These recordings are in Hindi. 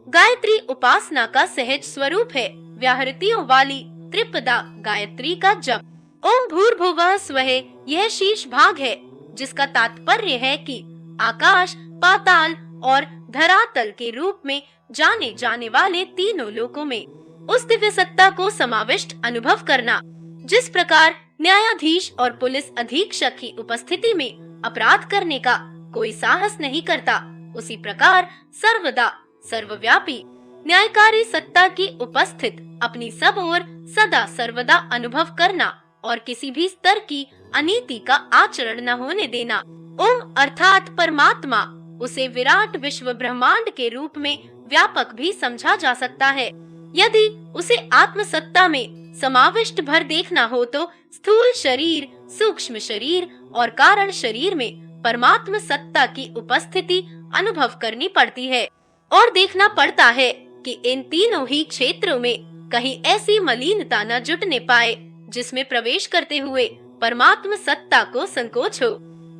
गायत्री उपासना का सहज स्वरूप है। व्याहृतियों वाली त्रिपदा गायत्री का जप। ओम भूर्भुवः स्वः यह शीर्ष भाग है, जिसका तात्पर्य है कि आकाश, पाताल और धरातल के रूप में जाने जाने वाले तीनों लोकों में उस दिव्य सत्ता को समाविष्ट अनुभव करना। जिस प्रकार न्यायाधीश और पुलिस अधीक्षक की उपस्थिति में अपराध करने का कोई साहस नहीं करता, उसी प्रकार सर्वदा सर्वव्यापी न्यायकारी सत्ता की उपस्थित अपनी सब ओर सदा सर्वदा अनुभव करना और किसी भी स्तर की अनीति का आचरण न होने देना। ओम अर्थात परमात्मा, उसे विराट विश्व ब्रह्मांड के रूप में व्यापक भी समझा जा सकता है। यदि उसे आत्म सत्ता में समाविष्ट भर देखना हो तो स्थूल शरीर, सूक्ष्म शरीर और कारण शरीर में परमात्म सत्ता की उपस्थिति अनुभव करनी पड़ती है और देखना पड़ता है कि इन तीनों ही क्षेत्रों में कहीं ऐसी मलिनता न जुटने पाए जिसमें प्रवेश करते हुए परमात्म सत्ता को संकोच हो।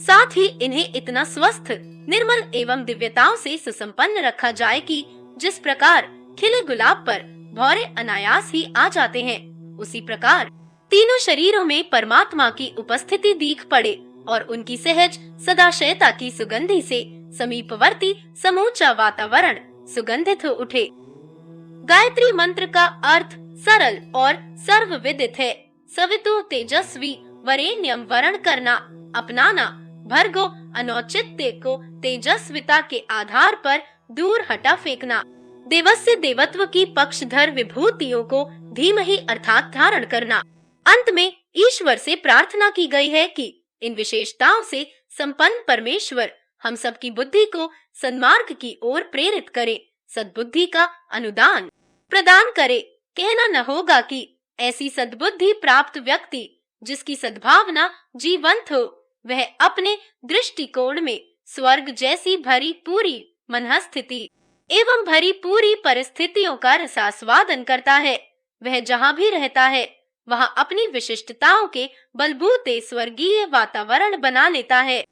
साथ ही इन्हें इतना स्वस्थ, निर्मल एवं दिव्यताओं से सुसंपन्न रखा जाए कि जिस प्रकार खिले गुलाब पर भौरे अनायास ही आ जाते हैं, उसी प्रकार तीनों शरीरों में परमात्मा की उपस्थिति दीख पड़े और उनकी सहज सदाशयता की सुगंधि से समीपवर्ती समूचा वातावरण सुगंधित हो उठे। गायत्री मंत्र का अर्थ सरल और सर्वविदित है। सवितु तेजस्वी वरेण्यम वरण करना, अपनाना, भर्गो अनौचित्य को तेजस्विता के आधार पर दूर हटा फेंकना, देवस्य देवत्व की पक्षधर विभूतियों को धीमहि अर्थात धारण करना। अंत में ईश्वर से प्रार्थना की गई है कि इन विशेषताओं से संपन्न परमेश्वर हम सबकी बुद्धि को सन्मार्ग की ओर प्रेरित करे, सद्बुद्धि का अनुदान प्रदान करे। कहना न होगा कि ऐसी सद्बुद्धि प्राप्त व्यक्ति जिसकी सद्भावना जीवंत हो, वह अपने दृष्टिकोण में स्वर्ग जैसी भरी पूरी मनःस्थिति एवं भरी पूरी परिस्थितियों का रसास्वादन करता है। वह जहाँ भी रहता है वहाँ अपनी विशिष्टताओं के बलबूते स्वर्गीय वातावरण बना लेता है।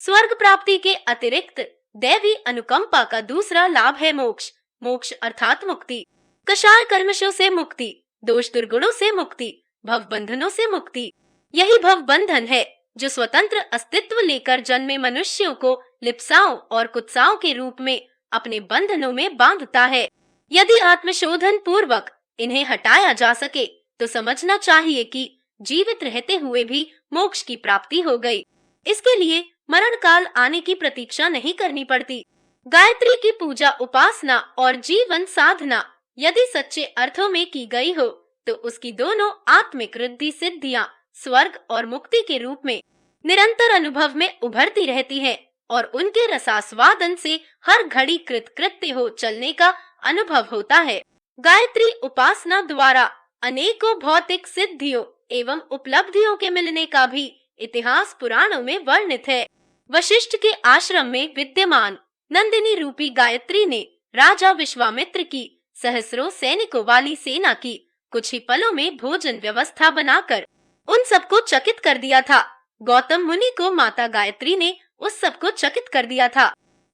स्वर्ग प्राप्ति के अतिरिक्त दैवी अनुकंपा का दूसरा लाभ है मोक्ष। मोक्ष अर्थात मुक्ति, कषाय कर्मशों से मुक्ति, दोष दुर्गुणों से मुक्ति, भव बंधनों से मुक्ति। यही भव बंधन है जो स्वतंत्र अस्तित्व लेकर जन्मे मनुष्यों को लिप्साओं और कुत्साओं के रूप में अपने बंधनों में बांधता है। यदि आत्मशोधन पूर्वक इन्हें हटाया जा सके तो समझना चाहिए कि जीवित रहते हुए भी मोक्ष की प्राप्ति हो गई। इसके लिए मरण काल आने की प्रतीक्षा नहीं करनी पड़ती। गायत्री की पूजा, उपासना और जीवन साधना यदि सच्चे अर्थों में की गई हो तो उसकी दोनों आत्मिक रिद्धि सिद्धियां स्वर्ग और मुक्ति के रूप में निरंतर अनुभव में उभरती रहती हैं और उनके रसास्वादन से हर घड़ी कृतकृत्य हो चलने का अनुभव होता है। गायत्री उपासना द्वारा अनेकों भौतिक सिद्धियों एवं उपलब्धियों के मिलने का भी इतिहास पुराणों में वर्णित है। वशिष्ठ के आश्रम में विद्यमान नंदिनी रूपी गायत्री ने राजा विश्वामित्र की सहस्रों सैनिकों वाली सेना की कुछ ही पलों में भोजन व्यवस्था बनाकर उन सबको चकित कर दिया था। गौतम मुनि को माता गायत्री ने उस सबको चकित कर दिया था।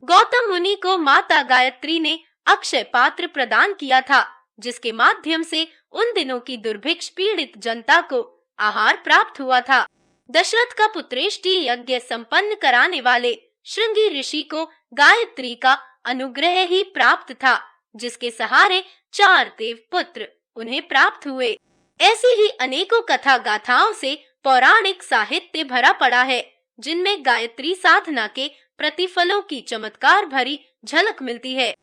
गौतम मुनि को माता गायत्री ने अक्षय पात्र प्रदान किया था, जिसके माध्यम से उन दिनों की दुर्भिक्ष पीड़ित जनता को आहार प्राप्त हुआ था। दशरथ का पुत्रेष्टि यज्ञ संपन्न कराने वाले श्रृंगी ऋषि को गायत्री का अनुग्रह ही प्राप्त था, जिसके सहारे 4 देव पुत्र उन्हें प्राप्त हुए। ऐसी ही अनेकों कथा गाथाओं से पौराणिक साहित्य भरा पड़ा है, जिनमें गायत्री साधना के प्रतिफलों की चमत्कार भरी झलक मिलती है।